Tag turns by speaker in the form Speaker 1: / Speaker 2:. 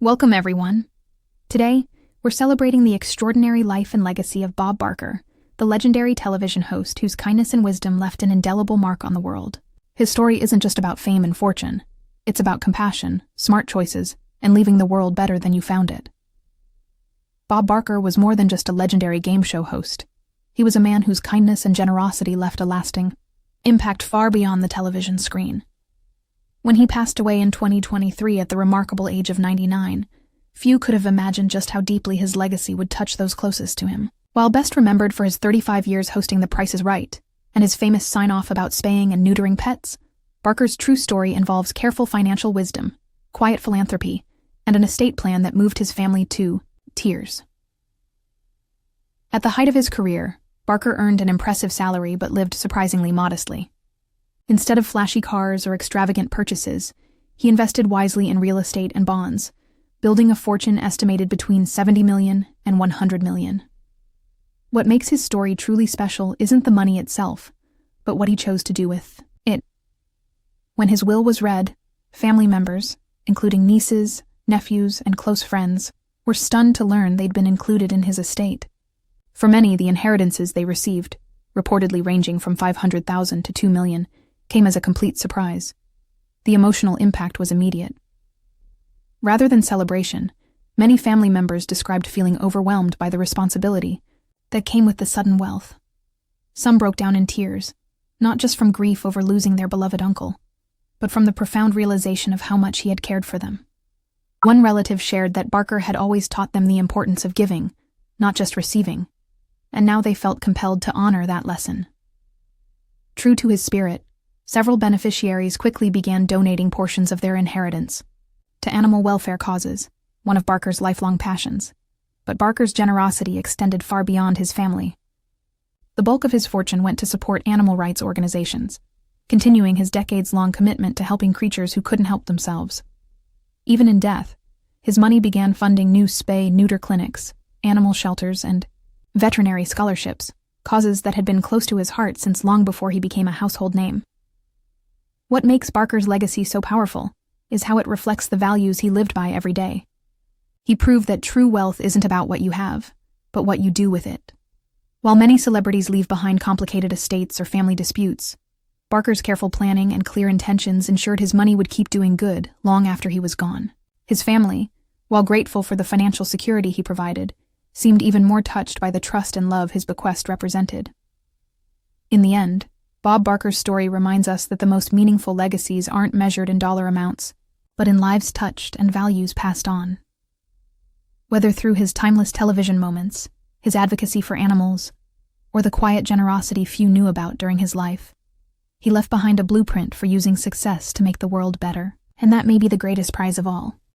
Speaker 1: Welcome, everyone. Today, we're celebrating the extraordinary life and legacy of Bob Barker, the legendary television host whose kindness and wisdom left an indelible mark on the world. His story isn't just about fame and fortune. It's about compassion, smart choices, and leaving the world better than you found it. Bob Barker was more than just a legendary game show host. He was a man whose kindness and generosity left a lasting impact far beyond the television screen. When he passed away in 2023 at the remarkable age of 99, few could have imagined just how deeply his legacy would touch those closest to him. While best remembered for his 35 years hosting The Price is Right and his famous sign-off about spaying and neutering pets, Barker's true story involves careful financial wisdom, quiet philanthropy, and an estate plan that moved his family to tears. At the height of his career, Barker earned an impressive salary but lived surprisingly modestly. Instead of flashy cars or extravagant purchases, he invested wisely in real estate and bonds, building a fortune estimated between $70 million and $100 million. What makes his story truly special isn't the money itself, but what he chose to do with it. When his will was read, family members, including nieces, nephews, and close friends, were stunned to learn they'd been included in his estate. For many, the inheritances they received, reportedly ranging from $500,000 to $2 million, came as a complete surprise. The emotional impact was immediate. Rather than celebration, many family members described feeling overwhelmed by the responsibility that came with the sudden wealth. Some broke down in tears, not just from grief over losing their beloved uncle, but from the profound realization of how much he had cared for them. One relative shared that Barker had always taught them the importance of giving, not just receiving, and now they felt compelled to honor that lesson. True to his spirit, several beneficiaries quickly began donating portions of their inheritance to animal welfare causes, one of Barker's lifelong passions. But Barker's generosity extended far beyond his family. The bulk of his fortune went to support animal rights organizations, continuing his decades-long commitment to helping creatures who couldn't help themselves. Even in death, his money began funding new spay-neuter clinics, animal shelters, and veterinary scholarships, causes that had been close to his heart since long before he became a household name. What makes Barker's legacy so powerful is how it reflects the values he lived by every day. He proved that true wealth isn't about what you have, but what you do with it. While many celebrities leave behind complicated estates or family disputes, Barker's careful planning and clear intentions ensured his money would keep doing good long after he was gone. His family, while grateful for the financial security he provided, seemed even more touched by the trust and love his bequest represented. In the end, Bob Barker's story reminds us that the most meaningful legacies aren't measured in dollar amounts, but in lives touched and values passed on. Whether through his timeless television moments, his advocacy for animals, or the quiet generosity few knew about during his life, he left behind a blueprint for using success to make the world better. And that may be the greatest prize of all.